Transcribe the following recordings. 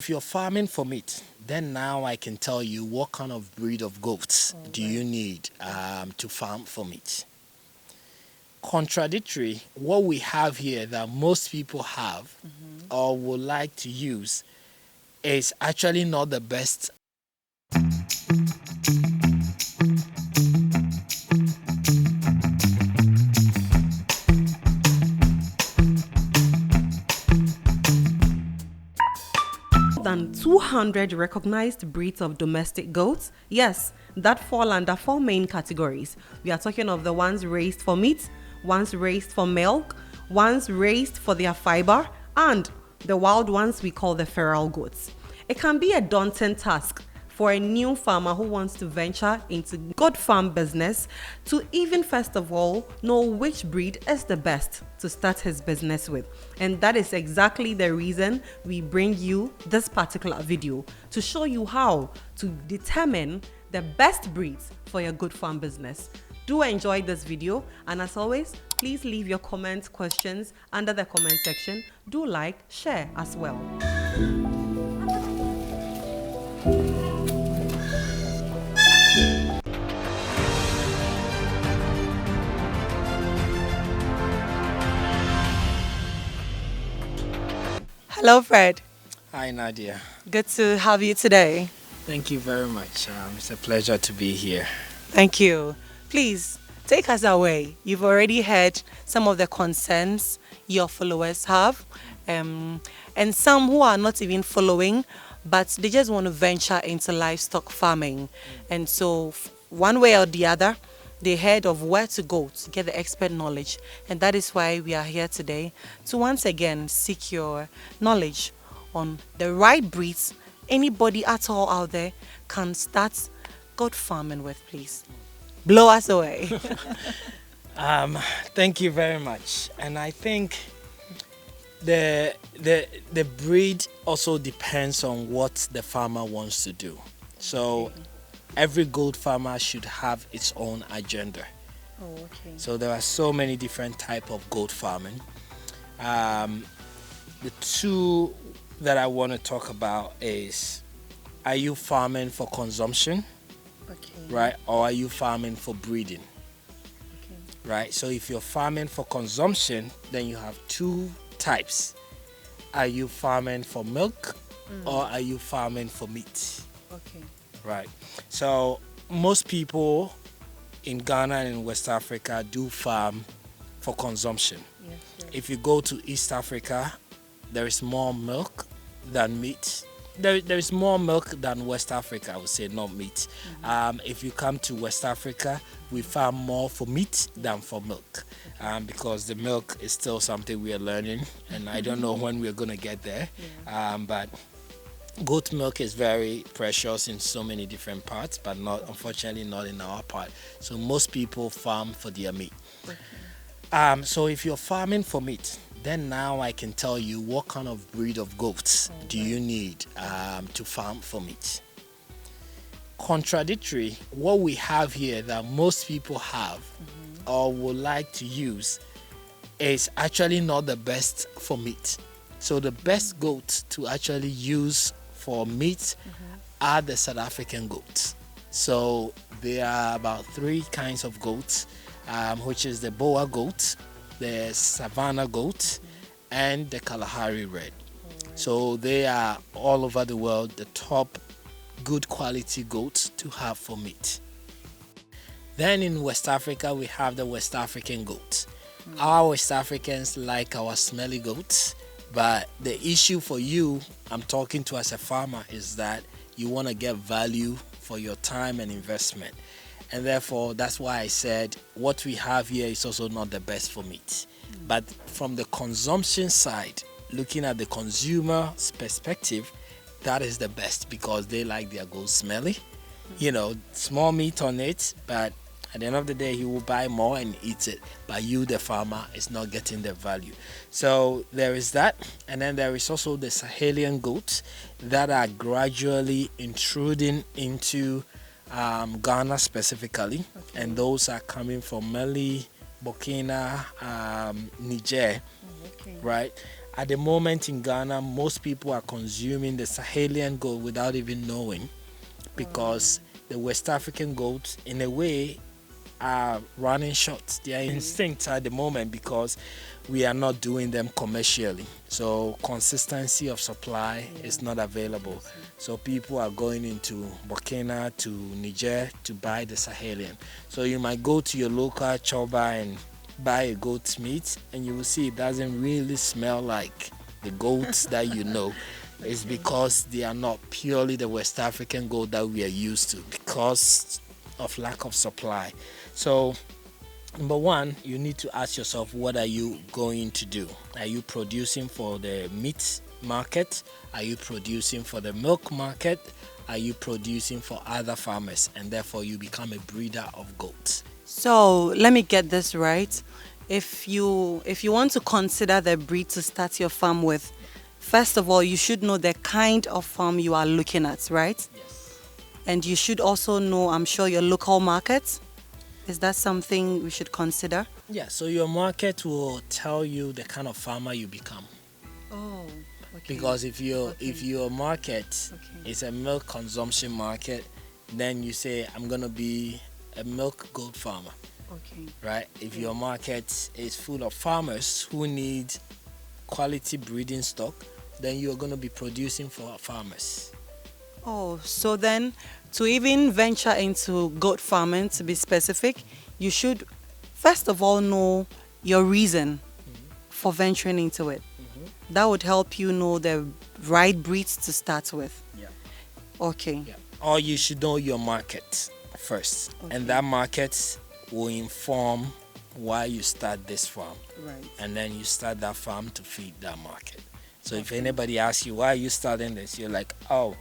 If you're farming for meat, then now I can tell you what kind of breed of goats do you need to farm for meat. Contradictory, what we have here that most people have or would like to use is actually not the best. Than 200 recognized breeds of domestic goats. Yes, that fall under four main categories. We are talking of the ones raised for meat, ones raised for milk, ones raised for their fiber, and the wild ones we call the feral goats. It can be a daunting task for a new farmer who wants to venture into goat farm business to even first of all know which breed is the best to start his business with. And that is exactly the reason we bring you this particular video, to show you how to determine the best breeds for your goat farm business. Do enjoy this video, and as always, please leave your comments, questions under the comment section. Do like, share as well. Hello, Fred. Hi, Nadia. Good to have you today. Thank you very much. It's a pleasure to be here. Thank you. Please take us away. You've already heard some of the concerns your followers have, and some who are not even following, but they just want to venture into livestock farming. And so, one way or the other, they heard of where to go to get the expert knowledge. And that is why we are here today to once again seek your knowledge on the right breeds anybody at all out there can start goat farming with, please. Blow us away. Thank you very much. And I think the breed also depends on what the farmer wants to do. So every goat farmer should have its own agenda. Oh, okay. So there are so many different type of goat farming. The two that I want to talk about is, are you farming for consumption, Okay. right? Or are you farming for breeding, Okay. right? So if you're farming for consumption, then you have two types. Are you farming for milk or are you farming for meat? Okay. Right. So most people in Ghana and in West Africa do farm for consumption. Yes, yes. If you go to East Africa, there is more milk than meat. There is more milk than West Africa, I would say, not meat. If you come to West Africa, we farm more for meat than for milk, because the milk is still something we are learning, and I don't know when we're going to get there. But goat milk is very precious in so many different parts, but not, unfortunately, not in our part. So most people farm for their meat. So if you're farming for meat, then now I can tell you what kind of breed of goats do you need to farm for meat. Contradictory, what we have here that most people have or would like to use is actually not the best for meat. So the best goats to actually use for meat are the South African goats. So there are about three kinds of goats, which is the Boer goat, the Savannah goat, and the Kalahari red. So they are all over the world the top good quality goats to have for meat. Then in West Africa, we have the West African goats. Our West Africans like our smelly goats, but the issue for you, I'm talking to as a farmer, is that you want to get value for your time and investment. And therefore, that's why I said what we have here is also not the best for meat. But from the consumption side, looking at the consumer's perspective, that is the best because they like their goat smelly. You know, small meat on it, but at the end of the day, he will buy more and eat it. But you, the farmer, is not getting the value. So there is that. And then there is also the Sahelian goats that are gradually intruding into Ghana specifically, and those are coming from Mali, Burkina, Niger, right? at the moment in Ghana, most people are consuming the Sahelian goat without even knowing, because the West African goats, in a way, are running short. They are extinct at the moment because we are not doing them commercially. So consistency of supply is not available. So people are going into Burkina, to Niger to buy the Sahelian. So you might go to your local choba and buy a goat's meat, and you will see it doesn't really smell like the goats that you know. It's because they are not purely the West African goat that we are used to, because of lack of supply. So number one, you need to ask yourself, what are you going to do? Are you producing for the meat market? Are you producing for the milk market? Are you producing for other farmers, and therefore you become a breeder of goats? So let me get this right. If you want to consider the breed to start your farm with, first of all, you should know the kind of farm you are looking at, right? Yes. And you should also know, I'm sure, your local market. Is that something we should consider? Yeah, so your market will tell you the kind of farmer you become. Oh, okay. Because if your market Okay. is a milk consumption market, then you say, I'm gonna be a milk goat farmer, Okay. right? If your market is full of farmers who need quality breeding stock, then you're gonna be producing for farmers. Oh, so then to even venture into goat farming, to be specific, you should first of all know your reason for venturing into it. That would help you know the right breeds to start with. Yeah. Okay. Yeah. Or you should know your market first, and that market will inform why you start this farm, Right. and then you start that farm to feed that market. So if anybody asks you, why are you starting this, you're like, oh,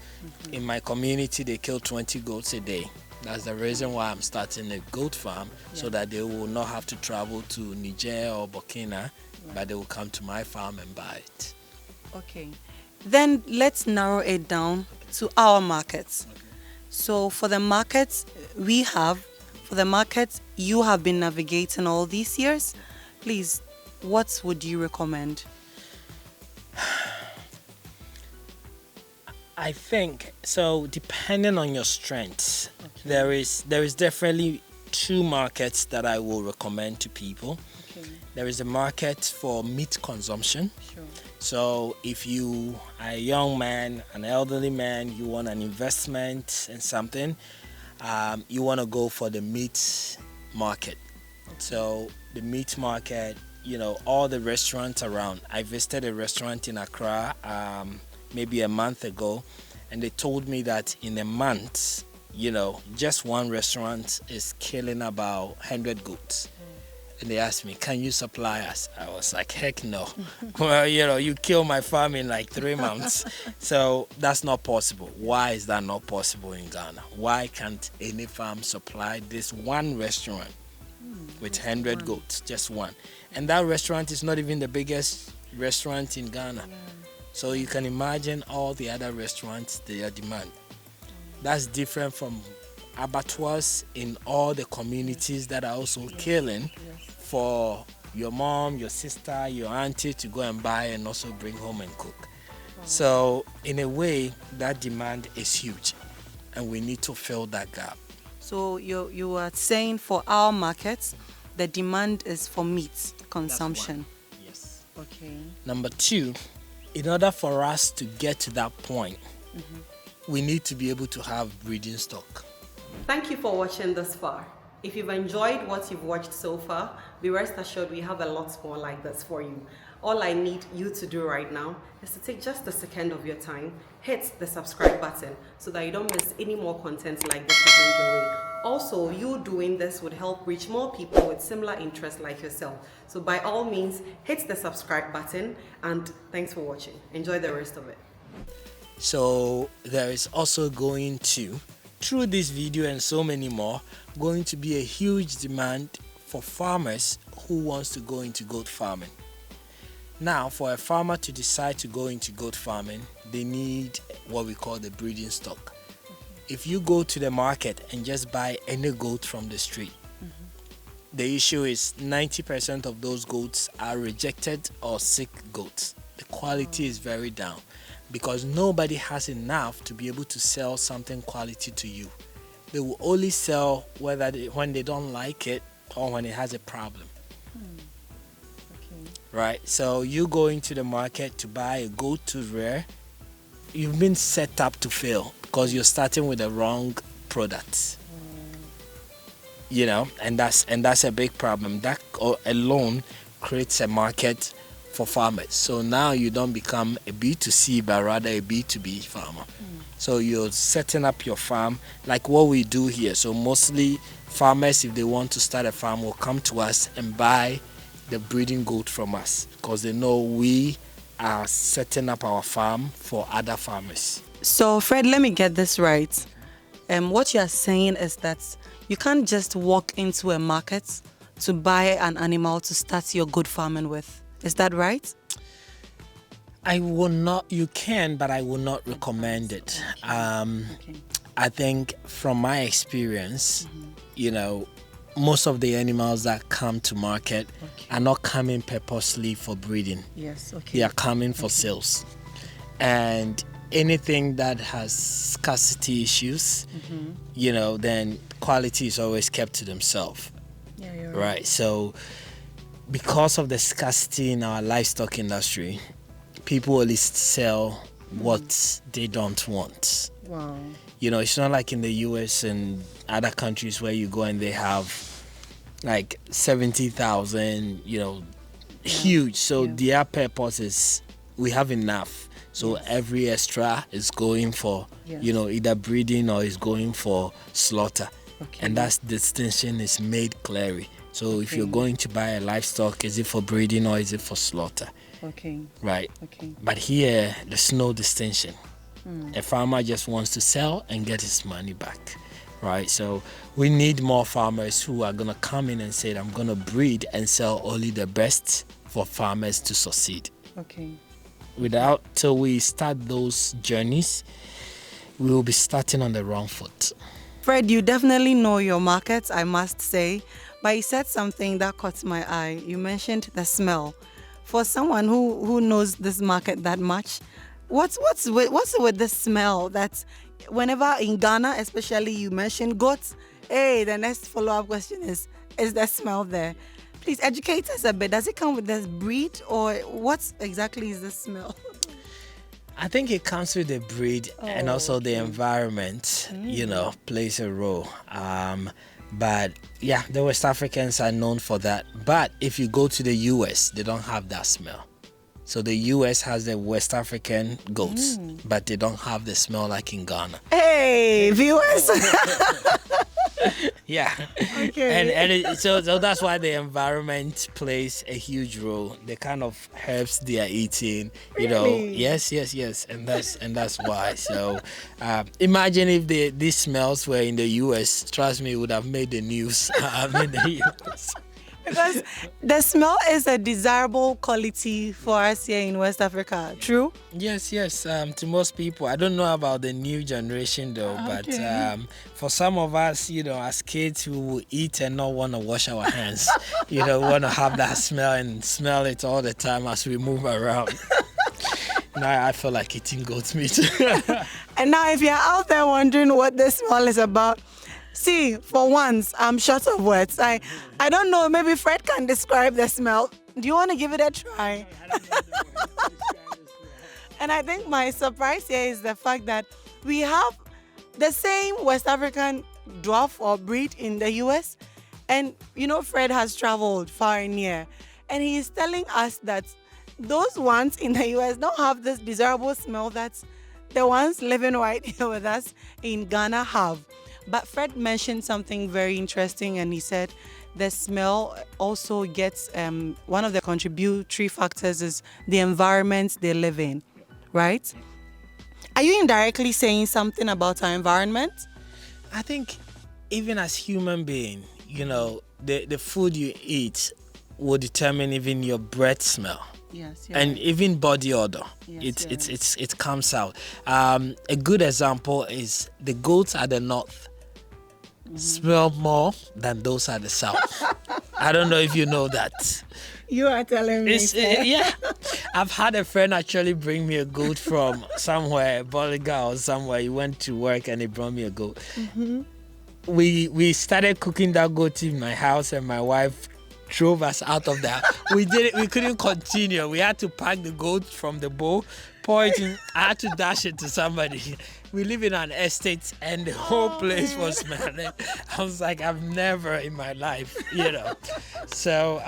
in my community they kill 20 goats a day. That's the reason why I'm starting a goat farm, so that they will not have to travel to Niger or Burkina, but they will come to my farm and buy it. Okay. Then let's narrow it down to our markets. So for the markets you have been navigating all these years, please, what would you recommend? I think so. Depending on your strengths, there is definitely two markets that I will recommend to people. Okay. There is a market for meat consumption. Sure. So if you are a young man, an elderly man, you want an investment in something, you want to go for the meat market. So the meat market, all the restaurants around. I visited a restaurant in Accra maybe a month ago, and they told me that in a month, just one restaurant is killing about 100 goats. And they asked me, can you supply us? I was like, heck no. Well, you kill my farm in like 3 months. So that's not possible. Why is that not possible in Ghana? Why can't any farm supply this one restaurant with 100 goats, just one? And that restaurant is not even the biggest restaurant in Ghana. So you can imagine all the other restaurants, their demand. That's different from abattoirs in all the communities that are also killing for your mom, your sister, your auntie to go and buy and also bring home and cook. So in a way, that demand is huge, and we need to fill that gap. So you are saying for our markets, the demand is for meat consumption. Yes. Okay. Number two, in order for us to get to that point, we need to be able to have breeding stock. Thank you for watching this far. If you've enjoyed what you've watched so far, be rest assured we have a lot more like this for you. All I need you to do right now is to take just a second of your time, hit the subscribe button so that you don't miss any more content like this we bring your way. Also, you doing this would help reach more people with similar interests like yourself. So by all means, hit the subscribe button, and thanks for watching. Enjoy the rest of it. So there is also going to, through this video and so many more, going to be a huge demand for farmers who wants to go into goat farming. Now, for a farmer to decide to go into goat farming, they need what we call the breeding stock. If you go to the market and just buy any goat from the street, the issue is 90% of those goats are rejected or sick goats. The quality is very down because nobody has enough to be able to sell something quality to you. They will only sell when they don't like it or when it has a problem. Okay. Right? So you go into the market to buy a goat tooth rare, you've been set up to fail because you're starting with the wrong product. You know, and that's a big problem. That alone creates a market for farmers. So now you don't become a B2C but rather a B2B farmer. So you're setting up your farm like what we do here. So mostly farmers, if they want to start a farm, will come to us and buy the breeding goat from us because they know we are setting up our farm for other farmers. So, Fred, let me get this right. What you are saying is that you can't just walk into a market to buy an animal to start your goat farming with. Is that right? I will not, you can, but I will not recommend it. I think from my experience, you know, most of the animals that come to market are not coming purposely for breeding. Yes, okay. They are coming for sales. And anything that has scarcity issues, you know, then quality is always kept to themselves. Yeah, you're Right. So because of the scarcity in our livestock industry, people only sell what they don't want. Wow. You know, it's not like in the US and other countries where you go and they have like 70,000, you know, huge. So their purpose is we have enough. So every extra is going for, you know, either breeding or is going for slaughter. And that distinction is made clearly. So if you're going to buy a livestock, is it for breeding or is it for slaughter? Okay. Right. Okay. But here, there's no distinction. A farmer just wants to sell and get his money back. Right. So we need more farmers who are going to come in and say, I'm going to breed and sell only the best for farmers to succeed. Okay. Till we start those journeys, we will be starting on the wrong foot. Fred, you definitely know your market, I must say, but you said something that caught my eye. You mentioned the smell. For someone who knows this market that much, what's with the smell that whenever in Ghana, especially you mention goats, hey, the next follow-up question is the smell there? Please educate us a bit. Does it come with this breed or what exactly is the smell? I think it comes with the breed and also the environment, you know, plays a role. But yeah, the West Africans are known for that. But if you go to the US, they don't have that smell. So the US has the West African goats, but they don't have the smell like in Ghana. Hey, viewers. Yeah. Okay. So that's why the environment plays a huge role. The kind of herbs they are eating, you know. Really? Yes, and that's why. So imagine if these smells were in the US. Trust me, it would have made the news. In the US. Because the smell is a desirable quality for us here in West Africa. True? Yes. To most people, I don't know about the new generation though, but for some of us, you know, as kids who will eat and not want to wash our hands, you know, want to have that smell and smell it all the time as we move around. Now I feel like eating goat meat. And now if you're out there wondering what this smell is about, see, for once, I'm short of words. I don't know, maybe Fred can describe the smell. Do you want to give it a try? And I think my surprise here is the fact that we have the same West African dwarf or breed in the US. And, you know, Fred has traveled far and near. And he is telling us that those ones in the US don't have this desirable smell that the ones living right here with us in Ghana have. But Fred mentioned something very interesting, and he said the smell also gets, one of the contributory factors is the environment they live in, right? Are you indirectly saying something about our environment? I think even as human being, you know, the food you eat will determine even your breath smell. Yes, and even body odor. Yes, It comes out. A good example is the goats at the north smell more than those at the south. I don't know if you know that. You are telling me. Yeah. I've had a friend actually bring me a goat from somewhere, Bolliga or somewhere. He went to work and he brought me a goat. We started cooking that goat in my house, and my wife drove us out of there. We couldn't continue. We had to pack the goat from the bowl, pour it in. I had to dash it to somebody. We live in an estate and the whole place was smelling. I was like, I've never in my life, So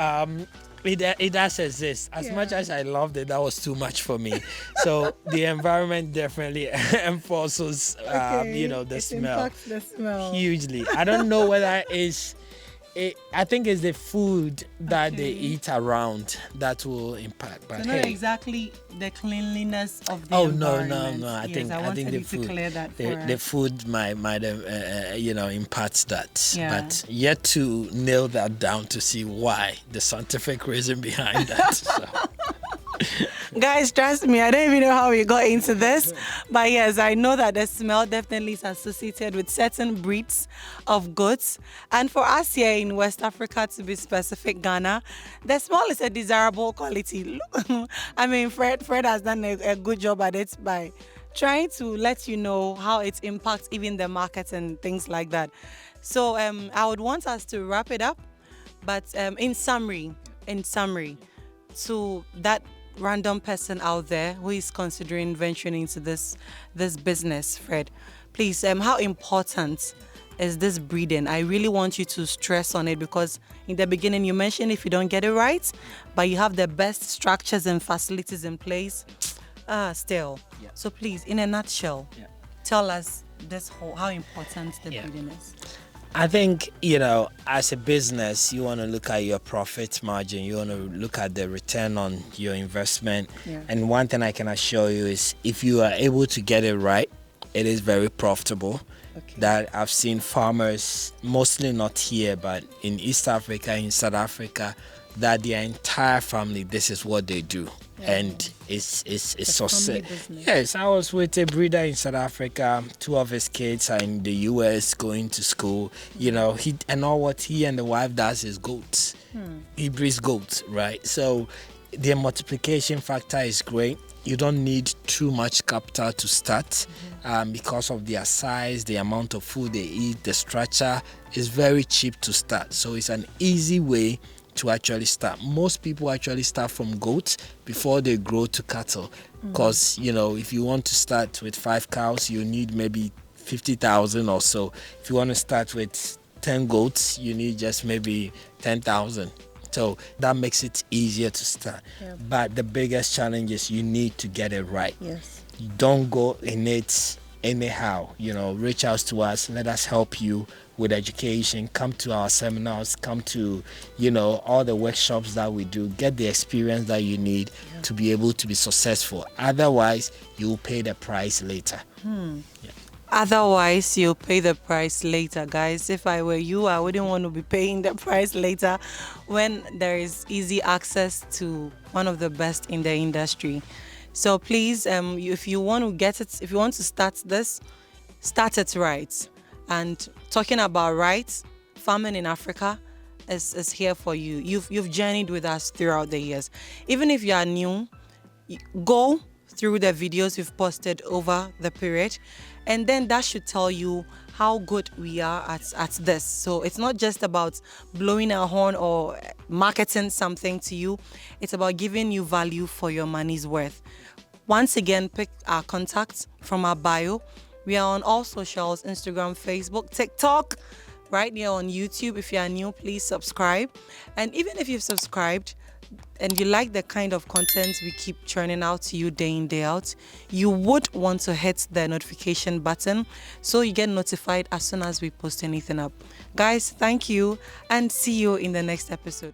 it does exist. As much as I loved it, that was too much for me. So the environment definitely enforces the smell. Impacts the smell Hugely. I don't know whether I think it's the food that they eat around that will impact. But not exactly the cleanliness of the environment. No. I yes, think the food, the food might impacts that. Yeah. But yet to nail that down to see why the scientific reason behind that. So. Guys, trust me, I don't even know how we got into this, but yes, I know that the smell definitely is associated with certain breeds of goats. And for us here in West Africa, to be specific, Ghana, the smell is a desirable quality. I mean, Fred has done a good job at it by trying to let you know how it impacts even the market and things like that. So I would want us to wrap it up, but in summary, to that random person out there who is considering venturing into this business, Fred, please, how important is this breeding? I really want you to stress on it, because in the beginning you mentioned if you don't get it right, but you have the best structures and facilities in place, still. Yeah. So please, in a nutshell, tell us how important the Yeah. breeding is. I think, as a business, you want to look at your profit margin. You want to look at the return on your investment. Yeah. And one thing I can assure you is if you are able to get it right, it is very profitable. Okay. That I've seen farmers, mostly not here, but in East Africa, in South Africa, that their entire family, this is what they do. Yeah. And it's family business. Yes, I was with a breeder in South Africa. 2 of his kids are in the US going to school. He and the wife does is goats. He breeds goats, right? So their multiplication factor is great. You don't need too much capital to start because of their size, the amount of food they eat, the structure is very cheap to start. So it's an easy way to actually start. Most people actually start from goats before they grow to cattle, because if you want to start with 5 cows, you need maybe 50,000 or so. If you want to start with 10 goats, you need just maybe 10,000. So that makes it easier to start. Yeah. But the biggest challenge is you need to get it right. Yes. You don't go in it anyhow. Reach out to us, let us help you with education. Come to our seminars, come to all the workshops that we do. Get the experience that you need to be able to be successful. Otherwise, you'll pay the price later. Otherwise, you'll pay the price later, guys. If I were you, I wouldn't want to be paying the price later when there is easy access to one of the best in the industry. So please, if you want to get it, if you want to start this, start it right. And talking about rights, farming in Africa is here for you. You've journeyed with us throughout the years. Even if you are new, go through the videos we've posted over the period, and then that should tell you how good we are at this. So it's not just about blowing a horn or marketing something to you. It's about giving you value for your money's worth. Once again, pick our contacts from our bio. We are on all socials: Instagram, Facebook, TikTok, right here on YouTube. If you are new, please subscribe. And even if you've subscribed and you like the kind of content we keep churning out to you day in, day out, you would want to hit the notification button so you get notified as soon as we post anything up. Guys, thank you, and see you in the next episode.